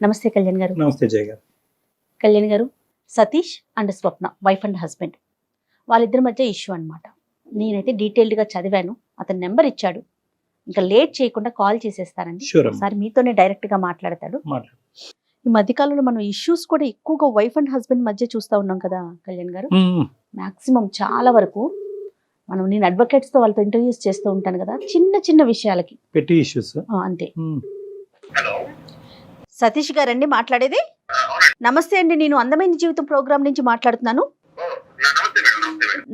నమస్తే కళ్యాణ్ గారు. నమస్తే జయ గారు. కళ్యాణ్ గారు, Satish and Swapna wife and husband, వాళ్ళిద్దరి మధ్య ఇష్యూ అన్నమాట. నేనైతే డీటెయిల్డ్గా చదివాను. అతని నెంబర్ ఇచ్చాడు. ఇంకా లేట్ చేయకుండా కాల్ చేసేస్తానండి. ఒకసారి మీతోనే డైరెక్ట్గా మాట్లాడతాడు. ఈ మధ్యకాలంలో మనం ఇష్యూస్ కూడా ఎక్కువగా వైఫ్ అండ్ హస్బెండ్ మధ్య చూస్తూ ఉన్నాం కదా కళ్యాణ్ గారు. మాక్సిమం చాలా వరకు నేను అడ్వకేట్స్తో వాళ్ళతో ఇంటర్వ్యూస్ చేస్తూ ఉంటాను కదా, చిన్న చిన్న విషయాలకి పెట్టి ఇష్యూస్ అంతే. సతీష్ గారండి మాట్లాడేది? నమస్తే అండి, నేను అందమైన జీవితం ప్రోగ్రామ్ నుంచి మాట్లాడుతున్నాను.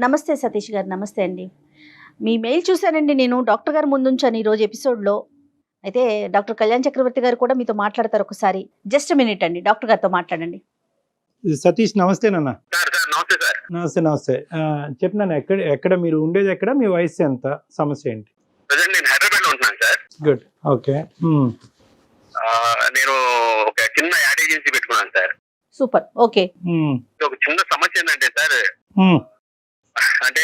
నమస్తే సతీష్ గారు. నమస్తే అండి. మీ మెయిల్ చూశానండి, నేను డాక్టర్ గారు ముందుంచాను ఈరోజు ఎపిసోడ్లో. అయితే డాక్టర్ కళ్యాణ్ చక్రవర్తి గారు కూడా మీతో మాట్లాడతారు. ఒకసారి జస్ట్ మినిట్ అండి, డాక్టర్ గారితో మాట్లాడండి. సతీష్ నమస్తే నాన్న. నమస్తే నమస్తే. చెప్పినాను, ఎక్కడ మీరు ఉండేది, ఎక్కడ మీ వయసు ఎంత, సమస్య ఏంటి? నేను హైదరాబాద్ లో ఉంటున్నాను సార్. Good, okay. నేను ఒక చిన్న యాడ్ ఏజెన్సీ పెట్టుకున్నాను సార్. Super, okay. ఒక చిన్న సమస్య ఏంటంటే సార్, అంటే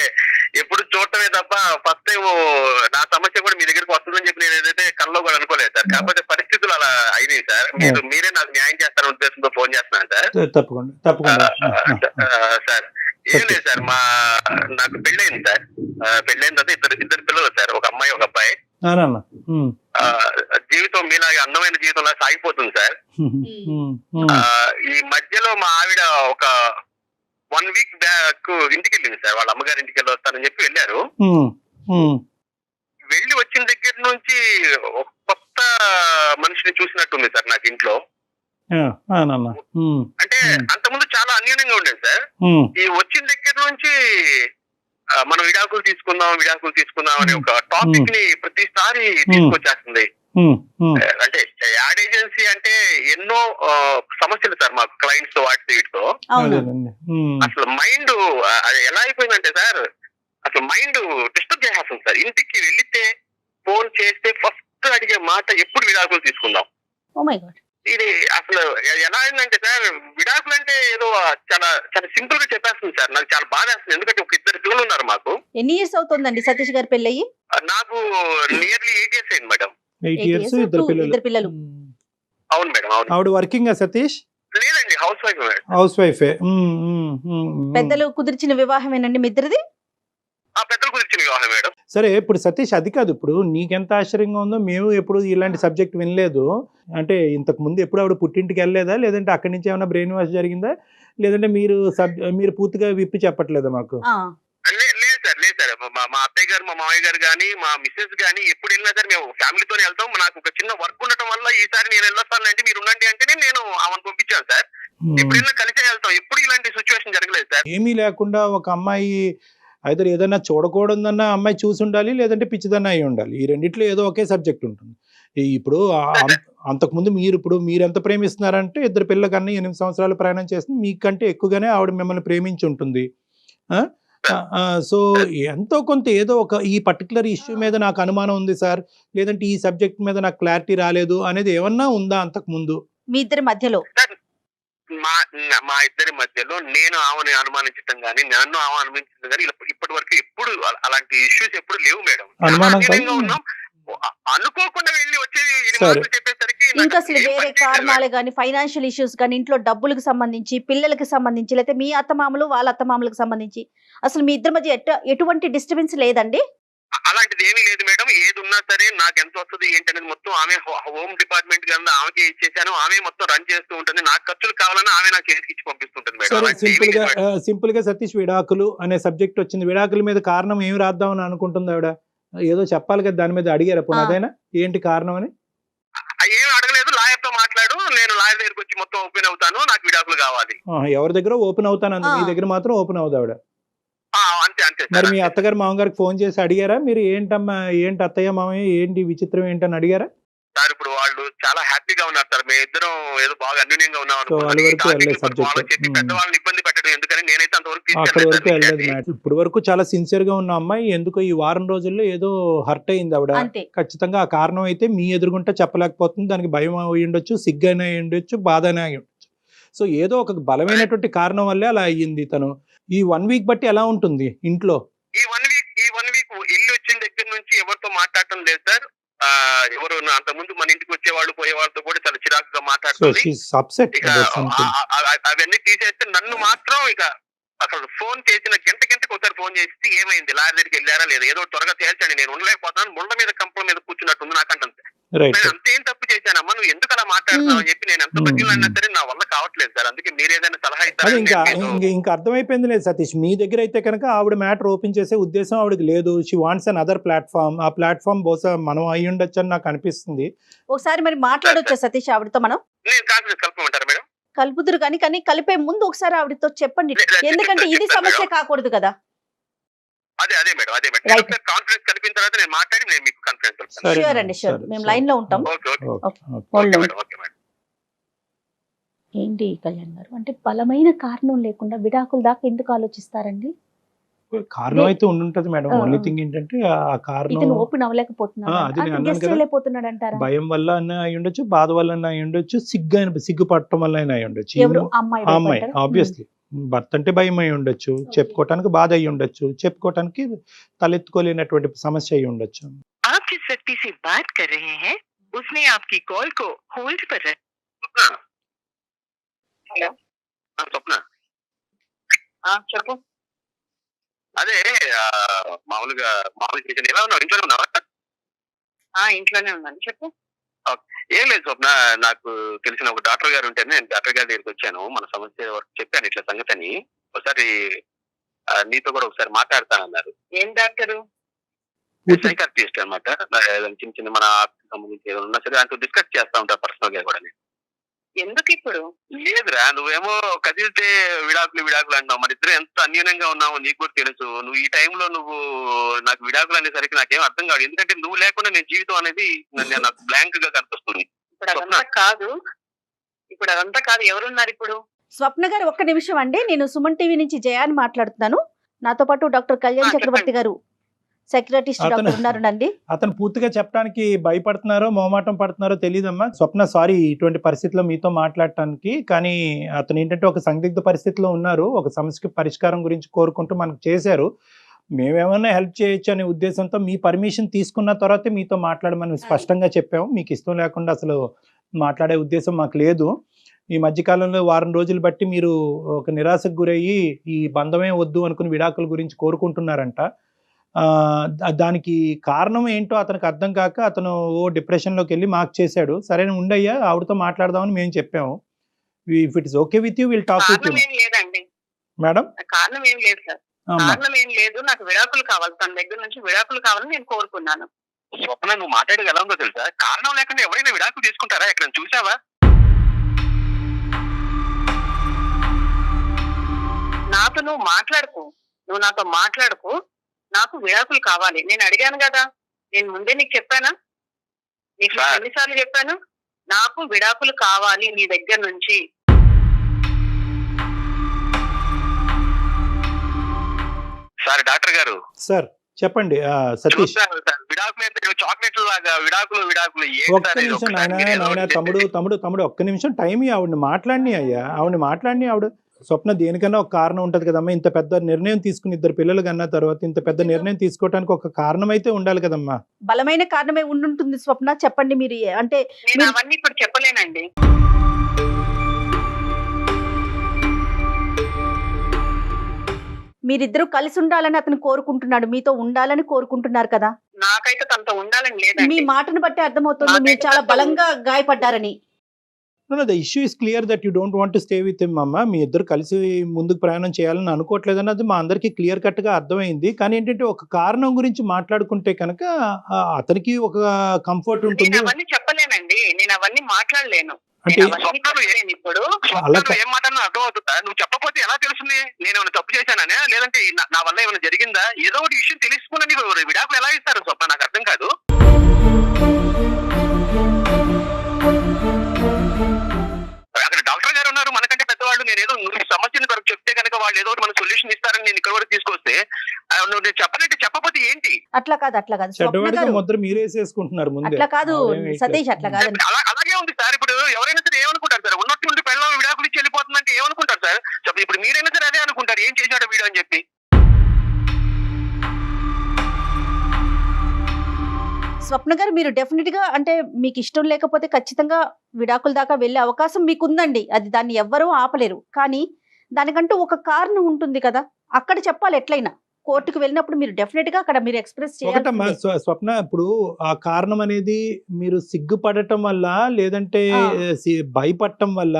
ఎప్పుడు చూడటమే తప్ప ఫస్ట్ టైం నా సమస్య కూడా మీ దగ్గరికి వస్తుందని చెప్పి నేను ఏదైతే కల్లో కూడా అనుకోలేదు సార్. కాకపోతే పరిస్థితులు అలా అయినాయి సార్. మీరే నాకు న్యాయం చేస్తారనే ఉద్దేశంతో ఫోన్ చేస్తున్నాను సార్. తప్పకుండా తప్పకుండా సార్. ఏం లేదు సార్, నాకు పెళ్ళయింది సార్. పెళ్ళైన తర్వాత ఇద్దరు పిల్లలు సార్, ఒక అమ్మాయి ఒక అబ్బాయి. జీవితం మీలాగే అందమైన జీవితంలా సాగిపోతుంది సార్. ఈ మధ్యలో మా ఆవిడ ఒక 1 వీక్ బ్యాక్ ఇంటికి వెళ్ళింది సార్. వాళ్ళ అమ్మగారి ఇంటికి వెళ్ళి వస్తానని చెప్పి వెళ్ళారు. వెళ్ళి వచ్చిన దగ్గర నుంచి ఒక కొత్త మనిషిని చూసినట్టుంది సార్ నాకు ఇంట్లో. అంటే అంతకుముందు చాలా అన్యోన్యంగా ఉండేది సార్. ఈ వచ్చిన దగ్గర నుంచి మనం విడాకులు తీసుకుందాం అనే ఒక టాపిక్ ని ప్రతిసారి తీసుకొచ్చేస్తుంది. అంటే యాడ్ ఏజెన్సీ అంటే ఎన్నో సమస్యలు సార్ మాకు, క్లయింట్స్ తో వాటితో వీటితో. అసలు మైండ్ ఎలా అయిపోయిందంటే సార్, అసలు మైండ్ డిస్టర్బ్ చేసేస్తుంది సార్. ఇంటికి వెళితే ఫోన్ చేస్తే ఫస్ట్ అడిగే మాట ఎప్పుడు విడాకులు తీసుకుందాం. ఇది అసలు ఎలా అయిందంటే సార్, విడాకులు అంటే ఏదో చాలా చాలా సింపుల్ గా చెప్పేస్తుంది సార్. నాకు చాలా బాధ వేస్తుంది, ఎందుకంటే ఒక 2 పిల్లలు ఉన్నారు మాకు. ఎన్ని ఇయర్స్ అవుతుందండి సతీష్ గారి పెళ్ళయి? నాకు నియర్లీ 8 years అయింది మేడం. 8 years, ఇద్దరు పిల్లలు. అవును మేడం, అవును. ఆవిడ వర్కింగ్ సతీష్? లేదండి, హౌస్ వైఫ్. హౌస్ వైఫే. పెద్దలు కుదిర్చిన వివాహమేనండి మీ ఇద్దరిది? పెద్దలు కుదిర్చిన వివాహం మేడం. సరే, ఇప్పుడు సతీష్ అది కాదు, ఇప్పుడు నీకెంత ఆశ్చర్యంగా ఉందో, మేము ఎప్పుడు ఇలాంటి సబ్జెక్ట్ వినలేదు. అంటే ఇంతకు ముందు ఎప్పుడు ఆవిడ పుట్టింటికి వెళ్ళలేదా, లేదంటే అక్కడి నుంచి ఏమైనా బ్రెయిన్ వాష్ జరిగిందా, లేదంటే మీరు పూర్తిగా విప్పి చెప్పట్లేదా మాకు? లేదు సార్, మా అత్తయ్య గారు, మా మామయ్య గారు గానీ, మా మిస్సెస్ గానీ ఎప్పుడు వెళ్ళినా సార్ మేము ఫ్యామిలీతోనే వెళ్తాం. నాకు ఒక చిన్న వర్క్ ఉండటం వల్ల ఈసారి నేను వెళ్ళొస్తానంటే మీరు ఉండండి అంటేనే నేను ఆమెను పంపించాను సార్. ఎప్పుడు వెళ్ళినా కలిసే వెళ్తాం, ఎప్పుడు ఇలాంటి సిచ్యువేషన్ జరగలేదు సార్. ఏమీ లేకుండా ఒక అమ్మాయి అయితే ఏదైనా చూడకూడదన్న అమ్మాయి చూసి ఉండాలి, లేదంటే పిచ్చిదన్న అయి ఉండాలి. ఈ రెండిట్లో ఏదో ఒకే సబ్జెక్ట్ ఉంటుంది. ఇప్పుడు అంతకుముందు మీరు ఎంత ప్రేమిస్తున్నారంటే, 2 పిల్లల కన్నా 8 సంవత్సరాలు ప్రయాణం చేస్తుంది, మీకంటే ఎక్కువగానే ఆవిడ మిమ్మల్ని ప్రేమించి ఉంటుంది. సో ఎంతో కొంత ఏదో ఒక ఈ పర్టికులర్ ఇష్యూ మీద నాకు అనుమానం ఉంది సార్, లేదంటే ఈ సబ్జెక్ట్ మీద నాకు క్లారిటీ రాలేదు అనేది ఏమన్నా ఉందా అంతకు ముందు మీ ఇద్దరి మధ్యలో? మా ఇద్దరి మధ్యలో నేను ఆమెను అనుమానించడం గానీ, నన్ను ఆమె అనుమానించడం గానీ ఇప్పటి వరకు ఎప్పుడు అలాంటి ఇష్యూస్ ఎప్పుడు లేవు మేడం. ఉన్నాం, అనుకోకుండా వెళ్ళి వచ్చేది చెప్పేసరికి ఇంకా అసలు వేరే కారణాలు గానీ, ఫైనాన్షియల్ ఇష్యూస్ గానీ, ఇంట్లో డబ్బులకు సంబంధించి, పిల్లలకి సంబంధించి, లేకపోతే మీ అత్తమామలు వాళ్ళ అత్తమామలకు సంబంధించి అసలు మీ ఇద్దరి మధ్య ఎటువంటి డిస్టర్బెన్స్ లేదండి? అలాంటిది ఏమీ లేదు మేడం. ఏది ఉన్నా సరే నాకు ఎంత వస్తుంది ఏంటనేది మొత్తం ఆమె, హోమ్ డిపార్ట్మెంట్ కింద ఆమెకి ఇచ్చేసాను. ఆమె మొత్తం రన్ చేస్తూ ఉంటుంది. నాకు ఖర్చులు కావాలన్నా ఆమె నాకు చేతికి ఇచ్చి పంపిస్తుంటుంది మేడం. సింపుల్ గా సతీష్ విడాకులు అనే సబ్జెక్ట్ వచ్చింది. విడాకుల మీద కారణం ఏమి రాద్దామని అనుకుంటుంది ఆవిడ? ఏదో చెప్పాలి కదా, దాని మీద అడిగారా పోనీ? అదేనా ఏంటి కారణం అని? ఏమి అడగలేదు. లాయర్ తో మాట్లాడు, నేను లాయర్ దగ్గరికి వచ్చి మొత్తం ఓపెన్ అవుతాను, నాకు విడాకులు కావాలి. ఎవరి దగ్గర ఓపెన్ అవుతాను అంది, మీ దగ్గర మాత్రం ఓపెన్ అవుతుంది ఆవిడ. అంతే. మరి మీ అత్తగారు మామగారికి ఫోన్ చేసి అడిగారా మీరు? ఏంటమ్మా, ఏంటి అత్తయ్య మామయ్య, ఏంటి విచిత్రం ఏంటని అడిగారా సార్? ఇప్పుడు వాళ్ళు చాలా హ్యాపీగా ఉన్నారు సార్. మేము ఇద్దరం ఏదో బాగా అన్యూన్యంగా ఉన్నాం. పెద్దవాళ్ళని ఇబ్బంది పెట్టడం ఎందుకని నేనైతే అంతవరకు ఇప్పుడు వరకు చాలా సిన్సియర్ గా ఉన్న అమ్మాయి ఎందుకో ఈ వారం రోజుల్లో ఏదో హర్ట్ అయింది ఆవిడ. ఖచ్చితంగా ఆ కారణం అయితే మీ ఎదురుగుంటే చెప్పలేకపోతుంది. దానికి భయం అయి ఉండొచ్చు, సిగ్గైనా అయి ఉండొచ్చు, బాధ అయినా అయి ఉండొచ్చు. సో ఏదో ఒక బలమైనటువంటి కారణం వల్లే అలా అయ్యింది. తను ఈ 1 వీక్ బట్టి ఎలా ఉంటుంది ఇంట్లో? ఈ వన్ వీక్ ఇల్లు వచ్చిన దగ్గర నుంచి ఎవరితో మాట్లాడటం లేదు సార్. ఎవరు అంత ముందు మన ఇంటికి వచ్చేవాళ్ళు పోయే వాళ్ళతో కూడా చాలా చిరాకుగా సో మాట్లాడుతుంది. షీస్ అప్సెట్ ఇక అవన్నీ తీసేస్తే నన్ను మాత్రం ఇక అసలు ఫోన్ చేసిన గంటకి ఒకసారి ఫోన్ చేసి ఏమైంది, లారీ దగ్గరికి వెళ్ళారా లేదా, ఏదో త్వరగా తేల్చండి, నేను ఉండలేకపోతున్నాను, ముళ్ళ మీద కంపల మీద కూర్చున్నట్టుంది నాకంటే. రైట్. నేను అంతేం తప్పు చేశానమ్మా, నువ్వు ఎందుకు అలా మాట్లాడుతున్నావు అని చెప్పి నేను ఎంత బతికినా సరే నా వల్ల కావట్లేదు సార్. అందుకే మీరు ఏదైనా సలహా అది ఇంకా ఇస్తారని ఇంకా అర్థమైపోయింది లేదు సతీష్, మీ దగ్గర అయితే కనుక ఆవిడ మ్యాటర్ ఓపెన్ చేసే ఉద్దేశం ఆవిడకి లేదు. She wants an other platform. ఆ ప్లాట్ఫామ్ బహుశా మనం అయి ఉండొచ్చు అని నాకు అనిపిస్తుంది. ఒకసారి మరి మాట్లాడొచ్చా సతీష్ ఆవిడతో? మనం నేను కాన్ఫిడెన్స్ కలపమంటారా మేడం? కలుపుదురు కానీ కలిపే ముందు ఒకసారి ఆవిడతో చెప్పండి, ఎందుకంటే ఇది సమస్య కాకూడదు కదా. అదే మేడం Right. కాన్ఫిడెన్స్ కలిపిన తర్వాత నేను మాట్లాడి నేను మీకు కాన్ఫిడెన్స్ సరే షూర్ అండి, షూర్. సరే, మేము సరే. లైన్ లో ఉంటాం. Okay okay okay. Hold on. Madam okay madam. ఏంటి కళ్యాణ్ గారు, అంటే బలమైన కారణం లేకుండా విడాకుల దాకా ఎందుకు ఆలోచిస్తారండి? కారణం అయితే ఉండుంటది మేడం. ఆ. ఓన్లీ థింగ్ ఏంటంటే ఆ కారణం ఇతను ఓపెన్ అవ్వలేకపోతున్నాడు, అది నేను అన్నాను గెస్ట్ కదా. వెళ్ళిపోతున్నాడు అంటారా? భయం వల్ల అయినా అయి ఉండొచ్చు, బాధ వల్ల అయినా అయి ఉండొచ్చు, సిగ్గుపడటం వల్ల అయినా అయి ఉండొచ్చు. ఎవరు అమ్మాయి ఆ అమ్మాయి భయపడ్డారా? ఆబ్వియస్లీ భర్త అంటే భయం అయి ఉండొచ్చు, చెప్పుకోవటానికి బాధ అయి ఉండొచ్చు, చెప్పుకోవటానికి తలెత్తుకోలేనటువంటి సమస్య అయి ఉండొచ్చు. आप जिस व्यक्ति से बात कर रहे हैं उसने आपकी कॉल को होल्ड पर रखा। హలో స్వప్న, చెప్పు. అదే మామూలుగా చేసాను. ఎలా ఉన్నావు? ఇంట్లోనే ఉన్నావా? ఇంట్లోనే ఉన్నాను, చెప్పు. ఏం లేదు స్వప్న, నాకు తెలిసిన ఒక డాక్టర్ గారు ఉంటేనే నేను డాక్టర్ గారి దగ్గరికి వచ్చాను. మన సమస్య వరకు చెప్పాను ఇట్లా సంగతి అని. ఒకసారి నీతో కూడా ఒకసారి మాట్లాడతానన్నారు. ఏం డాక్టరు? సైకాట్రిస్ట్ అనమాట. చిన్న చిన్న మన సంబంధించి ఏదైనా ఉన్నా సరే ఆయనతో డిస్కస్ చేస్తా ఉంటారు పర్సనల్ గా కూడా. ఎందుకు ఇప్పుడు? లేదురా, నువ్వేమో కదిలితే విడాకులు అంటావు. మరి ఇద్దరు ఎంత అన్యూనంగా ఉన్నావో నీకు కూడా తెలుసు. నువ్వు ఈ టైంలో నువ్వు నాకు విడాకులు అనేసరికి నాకేం అర్థం కాదు. ఎందుకంటే నువ్వు లేకుండా నేను జీవితం అనేది నాకు బ్లాంక్ గా కనిపిస్తుంది. ఇప్పుడు అదంతా కాదు. ఎవరున్నారు ఇప్పుడు? స్వప్న గారు ఒక్క నిమిషం అండి, నేను సుమన్ టీవీ నుంచి జయాని మాట్లాడుతున్నాను. నాతో పాటు డాక్టర్ కళ్యాణ్ చక్రవర్తి గారు, సైకియాట్రిస్ట్ డాక్టర్ ఉన్నారండి. అతను పూర్తిగా చెప్పడానికి భయపడుతున్నారో మొహమాటం పడుతున్నారో తెలియదమ్మా. స్వప్న సారీ ఇటువంటి పరిస్థితిలో మీతో మాట్లాడటానికి. కానీ అతను ఏంటంటే ఒక సందిగ్ధ పరిస్థితిలో ఉన్నారు. ఒక సమస్యకి పరిష్కారం గురించి కోరుకుంటూ మనకు చేశారు. మేమేమన్నా హెల్ప్ చేయొచ్చు అనే ఉద్దేశంతో మీ పర్మిషన్ తీసుకున్న తర్వాతే మీతో మాట్లాడమని స్పష్టంగా చెప్పాము. మీకు ఇష్టం లేకుండా అసలు మాట్లాడే ఉద్దేశం మాకు లేదు. ఈ మధ్యకాలంలో వారం రోజులు బట్టి మీరు ఒక నిరాశకు గురయ్యి ఈ బంధమే వద్దు అనుకుని విడాకుల గురించి కోరుకుంటున్నారంట. దానికి కారణం ఏంటో అతనికి అర్థం కాక అతను డిప్రెషన్లోకి వెళ్ళి మాకు చేశాడు. సరే ఉండయ్యా, ఆవిడతో మాట్లాడదామని మేము చెప్పాము. If it is okay with you will talk with you. లేదండి మేడం, కారణం ఏం లేదు సార్. కారణం ఏం లేదు. నాకు విడాకులు కావాలి, తన దగ్గర నుంచి విడాకులు కావాలని నేను కోరుకున్నాను. స్వప్న, నువ్వు మాట్లాడేది ఎలా ఉందో తెలుసా? కారణం లేకుండా ఎవరైనా విడాకులు తీసుకుంటారా? ఎక్కడ చూసావా? నువ్వు నాతో మాట్లాడుకు. నాకు విడాకులు కావాలి. నేను అడిగాను కదా, నేను ముందే నీకు చెప్పానా? నీకు ఎన్నిసార్లు చెప్పాను? నాకు విడాకులు కావాలి నీ దగ్గర నుంచి. సార్ డాక్టర్ గారు, సార్ చెప్పండి. సతీష్, విడాకులు చాక్లెట్లు లాగా విడాకులు ఒక్క నిమిషం నాయన తమ్ముడు ఒక్క నిమిషం టైం ఆవిడని మాట్లాడిని అయ్యా. ఆవిడ స్వప్న దేనికన్నా ఒక కారణం ఉంటది కదమ్మా. ఇంత పెద్ద నిర్ణయం తీసుకుని ఇద్దరు పిల్లలు కన్నా తర్వాత ఇంత పెద్ద నిర్ణయం తీసుకోవడానికి ఒక కారణం అయితే ఉండాలి కదమ్మా. బలమైన కారణమే ఉండుంటుంది స్వప్న, చెప్పండి మీరు. అంటే నేను అవన్నీ ఇప్పుడు చెప్పలేనండి. మీరిద్దరూ కలిసి ఉండాలని అతను కోరుకుంటున్నాడు, మీతో ఉండాలని కోరుకుంటున్నారు కదా. నాకైతే తనతో ఉండాలని లేదండి. మీ మాటను బట్టి అర్థమవుతుంది మీరు చాలా బలంగా గాయపడ్డారని. The issue is clear that you don't want to stay with him అమ్మ. మీ ఇద్దరు కలిసి ముందుకు ప్రయాణం చేయాలని అనుకోవట్లేదు అన్నది మా అందరికీ క్లియర్ కట్ గా అర్థమైంది. కానీ ఏంటంటే ఒక కారణం గురించి మాట్లాడుకుంటే కనుక అతనికి ఒక కంఫర్ట్ ఉంటుంది. అవన్నీ చెప్పలేనండి, నేను అవన్నీ మాట్లాడలేను. అంటే ఇప్పుడు ఏం మాట్లాడినా అర్థం అవుతుందా? నువ్వు చెప్పకపోతే ఎలా తెలుస్తుంది నేను ఏమైనా తప్పు చేశాననే, లేదంటే నా వల్ల ఏమైనా జరిగిందా? ఏదో ఒకటి విషయం తెలుసుకుని విడాకులు ఎలా ఇస్తారు స్వప్న? నాకు అర్థం కాదు. అక్కడ డాక్టర్ గారు ఉన్నారు, మనకంటే పెద్దవాళ్ళు. నేను ఏదో సమస్యను కొరకు చెప్తే కనుక వాళ్ళు ఏదో ఒకటి మన సొల్యూషన్ ఇస్తారని నేను ఇక్కడ వరకు తీసుకొస్తే నువ్వు నేను చెప్పనంటే చెప్పకపోతే ఏంటి? అట్లా కాదు స్వప్న గారు, ముద్ర మీరేసేసుకుంటున్నారు ముందే. అట్లా కాదు సతీష్, అట్లా కాదు. అలాగే ఉంది సార్. ఇప్పుడు ఎవరైనా సరే ఏమనుకుంటారు సార్? ఉన్నట్టుండి పెళ్ళం విడాకులు ఇచ్చి వెళ్ళిపోతుందంటే ఏమనుకుంటారు సార్? ఇప్పుడు మీరైనా సరే అదే అనుకుంటారు, ఏం చేశాడో వీడు అని చెప్పి. స్వప్న గారు మీరు డెఫినెట్ గా అంటే మీకు ఇష్టం లేకపోతే ఖచ్చితంగా విడాకుల దాకా వెళ్ళే అవకాశం మీకు ఉందండి. అది దాన్ని ఎవ్వరూ ఆపలేరు. కానీ దానికంటూ ఒక కారణం ఉంటుంది కదా, అక్కడ చెప్పాలి. ఎట్లయినా కోర్టుకు వెళ్ళినప్పుడు మీరు డెఫినెట్ గా అక్కడ మీరు ఎక్స్ప్రెస్ ఒకటమ్మా చేయాలి. స్వప్న, ఇప్పుడు ఆ కారణం అనేది మీరు సిగ్గుపడటం వల్ల, లేదంటే భయపడటం వల్ల,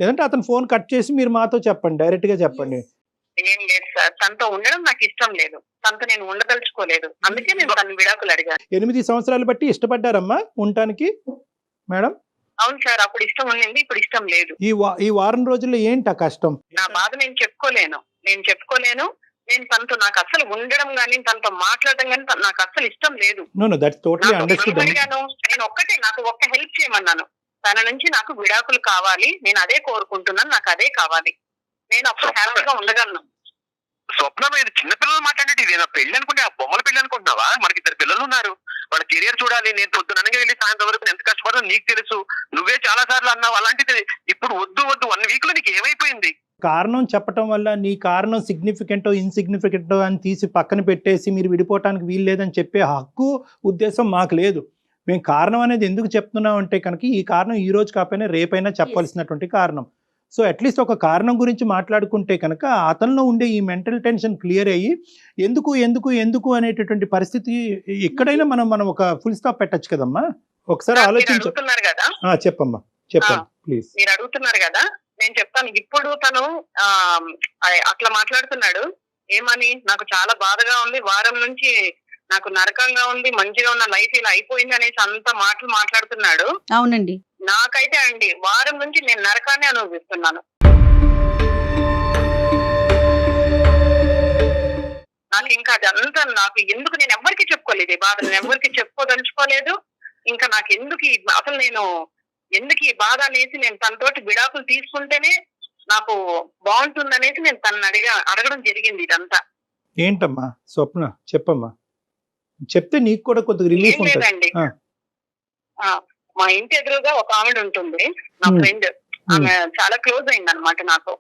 లేదంటే అతను ఫోన్ కట్ చేసి మీరు మాతో చెప్పండి, డైరెక్ట్ గా చెప్పండి. ఏం లేదు సార్, తనతో ఉండడం నాకు ఇష్టం లేదు, తనతో నేను ఉండదలుచుకోలేదు, అందుకే నేను తన విడాకులు అడిగాను. 8 సంవత్సరాలు బట్టి ఇష్టపడ్డారమ్మా ఉండటానికి మేడం? అవును సార్, అప్పుడు ఇష్టం ఉండింది, ఇప్పుడు ఇష్టం లేదు. ఈ వారం రోజుల్లో ఏంటి ఆ కష్టం? నా బాధ నేను చెప్పుకోలేను. నేను తనతో నాకు అసలు ఉండడం గానీ, తనతో మాట్లాడడం గానీ నాకు అసలు ఇష్టం లేదు. No that's totally understood. నేను నాకు ఒక్క హెల్ప్ చేయమన్నాను, తన నుంచి నాకు విడాకులు కావాలి, నేను అదే కోరుకుంటున్నాను, నాకు అదే కావాలి, నేను అప్పుడు హ్యాపీగా ఉండగలను. స్వప్న ఇది చిన్నపిల్లలు మాట్లాడేది, ఇదేనా పెళ్లి అనుకుంటే ఆ బొమ్మల పెళ్లి అనుకుంటున్నావా? మనకి 2 పిల్లలు ఉన్నారు, వాళ్ళ కెరియర్ చూడాలి. నేను పొద్దుననగా వెళ్ళి సాయంత్రం వరకు ఎంత కష్టపడో నీకు తెలుసు, నువ్వే చాలా సార్లు అన్నావు. అలాంటిది ఇప్పుడు వద్దు 1 వీక్ లో నీకు ఏమైపోయింది? కారణం చెప్పటం వల్ల నీ కారణం సిగ్నిఫికెంటో ఇన్సిగ్నిఫికెంటో అని తీసి పక్కన పెట్టేసి మీరు విడిపోవటానికి వీలు లేదని చెప్పే హక్కు ఉద్దేశం మాకు లేదు. మేము కారణం అనేది ఎందుకు చెప్తున్నాం అంటే కనుక ఈ కారణం ఈ రోజు కాకపోయినా రేపైనా చెప్పాల్సినటువంటి కారణం. సో అట్లీస్ట్ ఒక కారణం గురించి మాట్లాడుకుంటే కనుక అతనిలో ఉండే ఈ మెంటల్ టెన్షన్ క్లియర్ అయ్యి ఎందుకు ఎందుకు ఎందుకు అనేటటువంటి పరిస్థితి ఎక్కడైనా మనం ఒక ఫుల్ స్టాప్ పెట్టచ్చు కదమ్మా. ఒకసారి ఆలోచించు. కదా, చెప్పమ్మా, చెప్పండి ప్లీజ్. మీరు అడుగుతున్నారు కదా, నేను చెప్తాను. ఇప్పుడు తను అట్లా మాట్లాడుతున్నాడు ఏమని, నాకు చాలా బాధగా ఉంది, వారం నుంచి నాకు నరకంగా ఉంది, మంచిగా ఉన్న లైఫ్ ఇలా అయిపోయింది అనేసి అంత మాటలు మాట్లాడుతున్నాడు. అవునండి, నాకైతే అండి వారం నుంచి నేను నరకాన్ని అనుభవిస్తున్నాను. నాకు ఇంకా అదంతా నాకు ఎందుకు, నేను ఎవరికి చెప్పుకోలేదు ఈ బాధ, నేను ఎవరికి చెప్పుకోదలుచుకోలేదు. ఇంకా నాకు ఎందుకు అసలు నేను ఎందుకు ఈ బాధ అనేసి నేను తనతోటి విడాకులు తీసుకుంటేనే నాకు బాగుంటుందనేసి నేను తనని అడగడం జరిగింది. ఇదంతా ఏంటమ్మా స్వప్న, చెప్పమ్మా, చెప్తే నీకు కూడా కొద్దిగా రిలీఫ్ ఉంటుంది. లేదండి, మా ఇంటి ఎదురుగా ఒక ఆవిడ ఉంటుంది, నా ఫ్రెండ్. ఆమె చాలా క్లోజ్ అయింది అనమాట నాకు.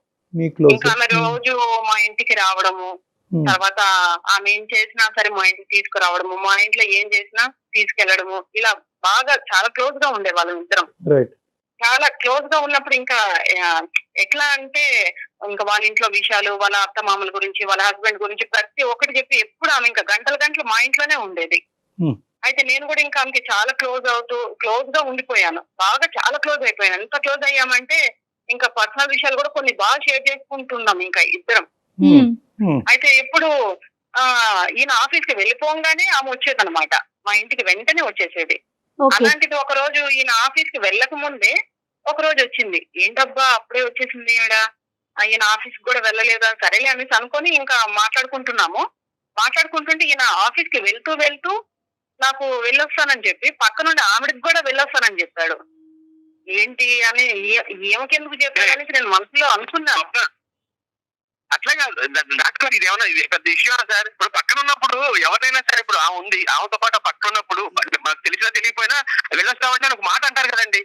ఇంకా ఆమె రోజు మా ఇంటికి రావడము, తర్వాత ఆమె ఏం చేసినా సరే మా ఇంటికి తీసుకురావడము, మా ఇంట్లో ఏం చేసినా తీసుకెళ్లడము, ఇలా బాగా చాలా క్లోజ్ గా ఉండే వాళ్ళం ఇద్దరం. చాలా క్లోజ్ గా ఉన్నప్పుడు ఇంకా ఎట్లా అంటే ఇంకా వాళ్ళ ఇంట్లో విషయాలు, వాళ్ళ అత్త మామల గురించి, వాళ్ళ హస్బెండ్ గురించి ప్రతి ఒక్కటి చెప్పి ఎప్పుడు ఆమె ఇంకా గంటలు మా ఇంట్లోనే ఉండేది. అయితే నేను కూడా ఇంకా ఆమెకి చాలా క్లోజ్ గా ఉండిపోయాను, బాగా చాలా క్లోజ్ అయిపోయాను. ఎంత క్లోజ్ అయ్యామంటే ఇంకా పర్సనల్ విషయాలు కూడా కొన్ని బాగా షేర్ చేసుకుంటున్నాం ఇంకా ఇద్దరం. అయితే ఎప్పుడు ఈయన ఆఫీస్ కి వెళ్ళిపోగానే ఆమె వచ్చేది అనమాట, మా ఇంటికి వెంటనే వచ్చేసేది. అలాంటిది ఒక రోజు ఈయన ఆఫీస్ కి వెళ్ళక ముందే ఒక రోజు వచ్చింది. ఏంటబ్బా అప్పుడే వచ్చేసింది ఈవిడ, ఈయన ఆఫీస్ కూడా వెళ్ళలేదా, సరేలే అనేసి అనుకొని ఇంకా మాట్లాడుకుంటుంటే ఈయన ఆఫీస్ కి వెళ్తూ నాకు వెళ్ళొస్తానని చెప్పి పక్క నుండి ఆవిడకి కూడా వెళ్ళొస్తానని చెప్పాడు. ఏంటి అని ఏమకెందుకు చెప్పాడు అనేసి నేను మనసులో అనుకున్నాను. అట్లా కాదు డాక్టర్ గారు, ఇది ఏమన్నా పెద్ద ఇష్యూ సార్? ఇప్పుడు పక్కన ఉన్నప్పుడు ఎవరైనా సరే, ఇప్పుడు ఉంది ఆమెతో పాటు పక్కన ఉన్నప్పుడు మాకు తెలిసినా తెలియపోయినా వెళ్ళొస్తామంటే ఒక మాట అంటారు కదండి.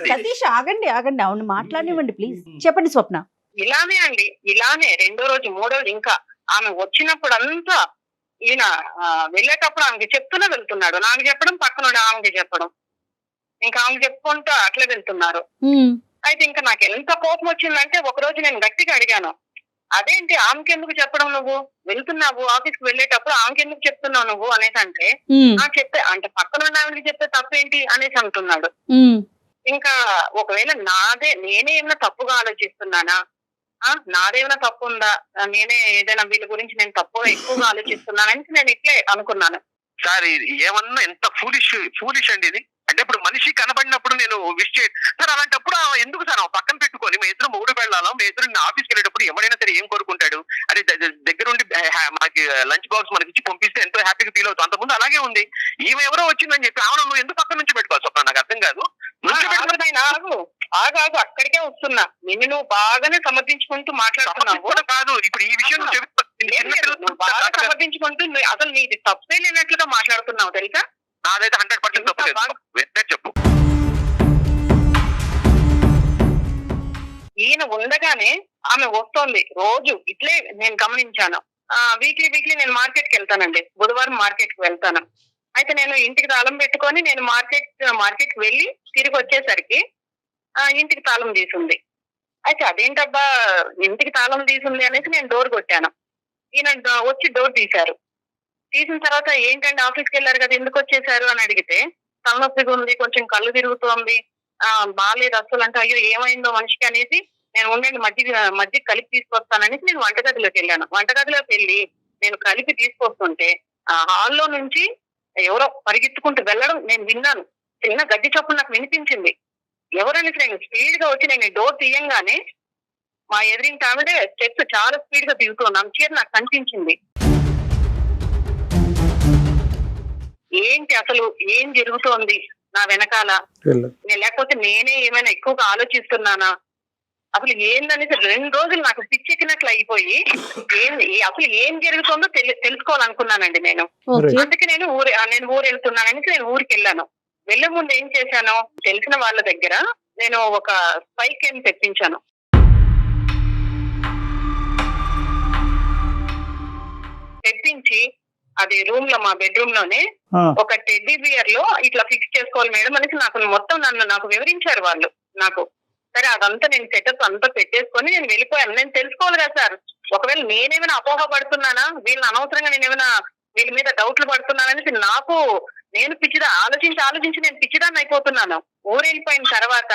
సతీష్ ఆగండి, అవును మాట్లాడివ్వండి ప్లీజ్, చెప్పండి స్వప్న. ఇలానే 2వ రోజు 3వ రోజు ఇంకా ఆమె వచ్చినప్పుడు అంతా ఈయన వెళ్ళేటప్పుడు ఆమెకి చెప్తూనే వెళ్తున్నాడు, నాకు చెప్పడం, పక్కన ఆమెకి చెప్పడం, ఇంకా ఆమెకి చెప్పుకుంటూ అట్లా వెళ్తున్నారు. అయితే ఇంకా నాకు ఎంత కోపం వచ్చిందంటే ఒక రోజు నేను గట్టిగా అడిగాను, అదేంటి ఆమెకి ఎందుకు చెప్పడం, నువ్వు వెళ్తున్నావు ఆఫీస్ కి వెళ్ళేటప్పుడు ఆమెకి ఎందుకు చెప్తున్నావు నువ్వు అనేసి అంటే, చెప్పే అంటే పక్కన ఉన్న ఆమెకి చెప్తే తప్పేంటి అనేసి అంటున్నాడు. ఇంకా ఒకవేళ నేనే ఏమైనా తప్పుగా ఆలోచిస్తున్నానా, నాదేమైనా తప్పు ఉందా, నేనే ఏదైనా వీళ్ళ గురించి నేను తప్పుగా ఎక్కువగా ఆలోచిస్తున్నానని నేను ఇట్లే అనుకున్నాను. సార్ ఏమన్నా ఎంత ఫూలిష్ అండి ఇది. అంటే ఇప్పుడు మనిషి కనబడినప్పుడు నేను విష్ చేయ సార్, అలాంటప్పుడు ఎందుకు సార్ పక్కన పెట్టుకొని మీ ఇద్దరు మూడు వెళ్ళాలో, మీ ఇద్దరు ఆఫీస్కి వెళ్ళేటప్పుడు ఎవరైనా సరే ఏం కోరుకుంటాడు, అది దగ్గరుండి మనకి లంచ్ బాక్స్ మనకి ఇచ్చి పంపిస్తే ఎంతో హ్యాపీగా ఫీల్ అవుతాం. అంతకుముందు అలాగే ఉంది. ఈమె ఎవరో వచ్చిందని చెప్పి ఆమె నువ్వు ఎందుకు పక్కన నుంచి పెట్టుకోవాలి స్వప్న, నాకు అర్థం కాదు. ఆగు అక్కడికే వస్తున్నా, నిన్ను నువ్వు బాగానే సమర్థించుకుంటూ మాట్లాడుతున్నావు కాదు. ఇప్పుడు ఈ విషయం బాగా సమర్థించుకుంటూ అసలు నీది తప్పే లేనట్లుగా మాట్లాడుతున్నావు తెలుసా. నాదైతే 100% తప్పలేదు, చెప్పు. ఈయన ఉండగానే ఆమె వస్తోంది రోజు ఇట్లే నేను గమనించాను. వీక్లీ నేను మార్కెట్ కి వెళ్తానండి. బుధవారం మార్కెట్ కి వెళ్తాను. అయితే నేను ఇంటికి తాళం పెట్టుకొని నేను మార్కెట్ కి వెళ్ళి తిరిగి వచ్చేసరికి ఇంటికి తాళం తీసుంది. అయితే అదేంటబ్బా ఇంటికి తాళం తీసుంది అనేసి నేను డోర్ కొట్టాను. ఈయన వచ్చి డోర్ తీశారు. తీసిన తర్వాత ఏంటంటే ఆఫీస్కి వెళ్ళారు కదా, ఎందుకు వచ్చేసారు అని అడిగితే, తలనొప్పిగా ఉంది, కొంచెం కళ్ళు తిరుగుతోంది, బాగాలేదు అసలు అంటే, అయ్యో ఏమైందో మనిషికి అనేసి నేను ఉండండి మజ్జిగ కలిపి తీసుకొస్తాననేసి నేను వంటగదిలోకి వెళ్ళాను. వంటగదిలోకి వెళ్ళి నేను కలిపి తీసుకొస్తుంటే హాల్లో నుంచి ఎవరో పరిగెత్తుకుంటూ వెళ్ళడం నేను విన్నాను. చిన్న గడ్డి చప్పుడు నాకు వినిపించింది. ఎవరనేసి నేను స్పీడ్ గా వచ్చి నేను డోర్ తీయంగానే మా ఎదురింటి ఆవిడే స్టెప్స్ చాలా స్పీడ్ గా దిగుతున్నాను. చీర నాకు కనిపించింది. ఏంటి అసలు ఏం జరుగుతోంది నా వెనకాల, లేకపోతే నేనే ఏమైనా ఎక్కువగా ఆలోచిస్తున్నానా, అసలు ఏందనేసి 2 రోజులు నాకు పిచ్చెక్కినట్లు అయిపోయి అసలు ఏం జరుగుతుందో తెలుసుకోవాలనుకున్నానండి నేను. అందుకే నేను ఊరు వెళ్తున్నాననేసి నేను ఊరికి వెళ్ళాను. వెళ్లే ముందు ఏం చేశాను, తెలిసిన వాళ్ళ దగ్గర నేను ఒక స్పై క్యామ్ తెప్పించాను. తెప్పించి అది మా బెడ్రూమ్ లోనే ఒక టెడ్డీ బియర్ లో ఇట్లా ఫిక్స్ చేసుకోవాలి మేడం అనేసి నాకు వివరించారు వాళ్ళు నాకు. సరే అదంతా నేను సెటప్ అంతా పెట్టేసుకొని నేను వెళ్ళిపోయాను. నేను తెలుసుకోవాలి కదా సార్, ఒకవేళ నేనేమైనా అపోహ పడుతున్నానా, వీళ్ళని అనవసరంగా నేనేమైనా వీళ్ళ మీద డౌట్లు పడుతున్నాననేసి నేను ఆలోచించి నేను పిచ్చిదాన్ని అయిపోతున్నాను. ఊరు వెళ్ళిపోయిన తర్వాత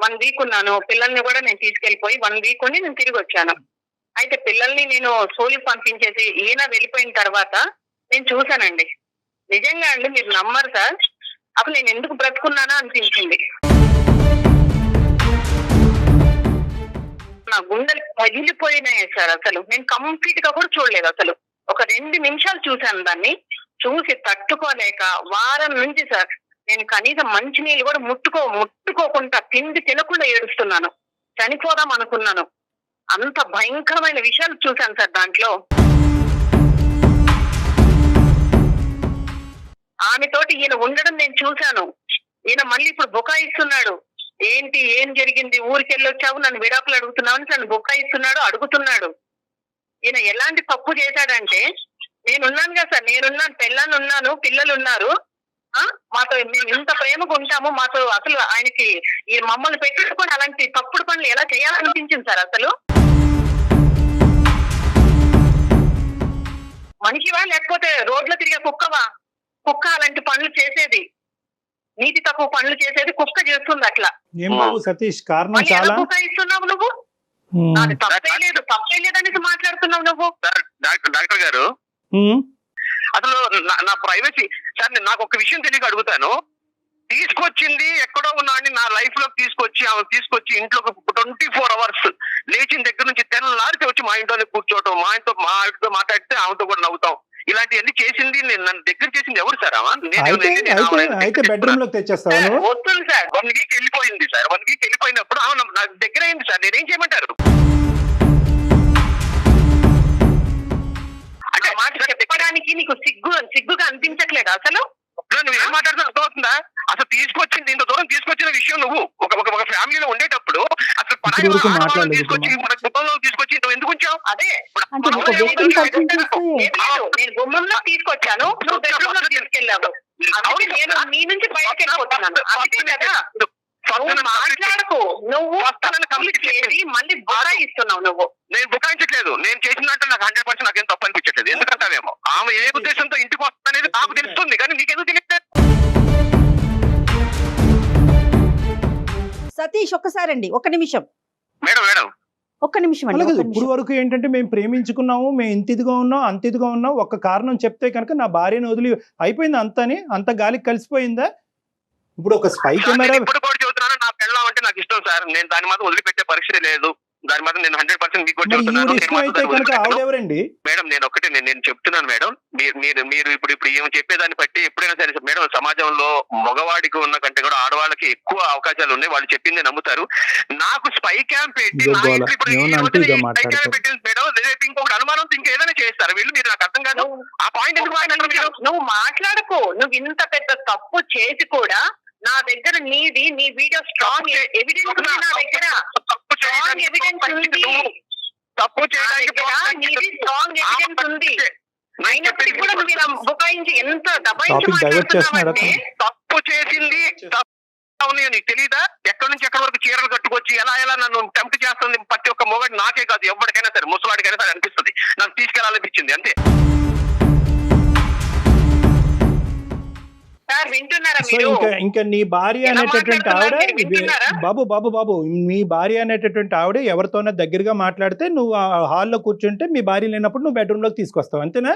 1 వీక్ ఉన్నాను. పిల్లల్ని కూడా నేను తీసుకెళ్లిపోయి 1 వీక్ ఉండి నేను తిరిగి వచ్చాను. అయితే పిల్లల్ని నేను స్కూల్కి పంపించేసి ఈయన వెళ్ళిపోయిన తర్వాత నేను చూశానండి. నిజంగా అండి మీరు నమ్మరు సార్, అసలు నేను ఎందుకు బ్రతుకున్నానా అనిపించింది. నా గుండెలు పగిలిపోయినాయి సార్. అసలు నేను కంప్లీట్ గా కూడా చూడలేదు. అసలు ఒక 2 నిమిషాలు చూశాను. దాన్ని చూసి తట్టుకోలేక వారం నుంచి సార్ నేను కనీసం మంచినీళ్ళు కూడా ముట్టుకోకుండా తిండి తినకుండా ఏడుస్తున్నాను. చనిపోదాం అనుకున్నాను. అంత భయంకరమైన విషయాలు చూశాను సార్ దాంట్లో. ఆమెతోటి ఈయన ఉండడం నేను చూశాను. ఈయన మళ్ళీ ఇప్పుడు బుకాయిస్తున్నాడు. ఏంటి ఏం జరిగింది, ఊరికి వెళ్ళొచ్చావు, నన్ను విడాకులు అడుగుతున్నావు అని నన్ను బుకాయిస్తున్నాడు, అడుగుతున్నాడు. ఈయన ఎలాంటి తప్పు చేశాడంటే, నేనున్నాను కదా సార్, నేనున్నాను, పెళ్ళాన్ని ఉన్నాను, పిల్లలు ఉన్నారు, మాతో మేము ఇంత ప్రేమగా ఉంటాము, మాతో అసలు ఆయనకి ఈ మమ్మల్ని పెట్టుకొని అలాంటి తప్పుడు పనులు ఎలా చేయాలనిపించింది సార్. అసలు మనిషివా లేకపోతే రోడ్లో తిరిగే కుక్క అలాంటి పనులు చేసేది, నీతి తక్కువ పనులు చేసేది కుక్క చేస్తుంది అట్లా. సతీష్ కారణం చాలా ఇస్తున్నావు నువ్వు, నాకు తప్పే లేదనేసి మాట్లాడుతున్నావు నువ్వు. డాక్టర్ గారు అసలు నా ప్రైవసీ సార్, నాకు ఒక విషయం తెలియక అడుగుతాను. తీసుకొచ్చింది ఎక్కడో ఉన్నాడని నా లైఫ్ లోకి తీసుకొచ్చి ఇంట్లో 24 hours లేచిన దగ్గర నుంచి తెల్లారితే వచ్చి మా ఇంట్లోనే కూర్చోవటం, మా ఆవిడతో మాట్లాడితే ఆమెతో కూడా నవ్వుతాం, ఇలాంటివన్నీ చేసింది నన్ను దగ్గర చేసింది ఎవరు సార్? అయితే బెడ్రూమ్ లో తెచ్చేస్తాను. వస్తుంది సార్. 1 వీక్ వెళ్ళిపోయింది సార్. 1 వీక్ వెళ్ళిపోయినప్పుడు నాకు దగ్గర అయింది సార్. నేనేం చేయమంటారు? అంటే మాట చెప్పడానికి నీకు సిగ్గుగా అనిపించట్లేదు అసలు? నువ్వు ఏం మాట్లాడుతున్నా అర్థమవుతుందా? అసలు తీసుకొచ్చింది ఇంత దూరం తీసుకొచ్చిన విషయం నువ్వు ఒక ఫ్యామిలీలో ఉండేటప్పుడు అసలు తీసుకొచ్చి మన కుటుంబంలో తీసుకొచ్చి నువ్వు ఎందుకు వచ్చావు? అదే నేను గుమ్మంలో తీసుకొచ్చాను, నువ్వు బెడ్రూమ్ లో తీసుకెళ్ళావు. నేను నీ నుంచి బయటకు వెళ్ళిపోతున్నాను. అంతే కదా, మాట్లాడకు. నువ్వు కంప్లీట్ చేసి మళ్ళీ బుకాయిస్తున్నావు. నువ్వు నేను బుకాయించట్లేదు. నేను చేసినట్టు నాకు 100% నాకేం తప్పు అనిపించట్లేదు. ఎందుకంటావేమో ఆమె ఏ ఉద్దేశంతో ఇంటికి వస్తుందనేది నాకు తెలుస్తుంది, కానీ నీకెందుకు తెలియట్లేదు? సతీష్ ఒక్కసారండి, ఒక్క నిమిషం మేడం ఒక్క నిమిషం అండి. ఇప్పుడు వరకు ఏంటంటే మేము ప్రేమించుకున్నాము, మేము ఇంత ఇదిగా ఉన్నాం, అంత ఇదిగా ఉన్నాం, ఒక్క కారణం చెప్తే కనుక నా భార్యను వదిలి అయిపోయింది అంత గాలికి కలిసిపోయిందా? ఇప్పుడు ఒక స్పై కెమెరా ఇప్పుడు కూడా చెబుతున్నాను, నా పెళ్ళం అంటే నాకు ఇష్టం సార్. నేను దాని మాత్రం వదిలిపెట్టే పరిస్థితి లేదు. దాని మాత్రం నేను 100% మీకు కూడా చెబుతున్నాను. మేడం నేను ఒకటే నేను చెప్తున్నాను మేడం, మీరు ఇప్పుడు ఏమో చెప్పేదాన్ని బట్టి ఎప్పుడైనా సరే మేడం, సమాజంలో మగవాడికి ఉన్న కంటే కూడా ఆడవాళ్ళకి ఎక్కువ అవకాశాలు ఉన్నాయి. వాళ్ళు చెప్పిందే నమ్ముతారు. నాకు స్పై క్యాంప్ పెట్టి పెట్టింది మేడం, రేపు ఇంకొకటి అనుమానం ఇంకా ఏదైనా చేస్తారు వీళ్ళు. మీరు నాకు అర్థం కాదు ఆ పాయింట్ ఎందుకు మాట్లాడరు? నువ్వు మాట్లాడకు. నువ్వు ఇంత పెద్ద తప్పు చేసి కూడా నా దగ్గర నీ వీడియో స్ట్రాంగ్ ఎవిడెన్స్ ఉంది. నా దగ్గర స్ట్రాంగ్ ఎవిడెన్స్ ఉంది. తప్పు చేయడానికి స్ట్రాంగ్ ఎవిడెన్స్ ఉంది. అయినప్పటికీ కూడా మీరు బుకాయించి ఎంత దబాయించి టాపిక్ డైవర్ట్ చేస్తున్నాడు మాట్లాడుతున్నారంటే తప్పు చేసింది ఉన్నాయో నీకు తెలీదా? ఎక్కడి నుంచి ఎక్కడి వరకు చీరలు కట్టుకొచ్చి ఎలా నన్ను టెంప్ట్ చేస్తుంది ప్రతి ఒక్క మొగడు, నాకే కాదు ఎవరికైనా సరే, ముసలాడికైనా సరే అనిపిస్తుంది, నన్ను తీసుకెళ్లాలనిపించింది అంతే. సార్ వింటున్నారా సో మీరు? ఇంకా నీ భార్య ఎలా అనేటటువంటి ఆవిడ మాట్లాడుతున్నారు మీరు వింటున్నారా? బాబు మీ భార్య అనేటటువంటి ఆవిడ ఎవరితోనో దగ్గరగా మాట్లాడితే నువ్వు ఆ హాల్లో కూర్చుంటే మీ భార్య లేనప్పుడు నువ్వు బెడ్రూమ్ లోకి తీసుకొస్తావు అంతేనా?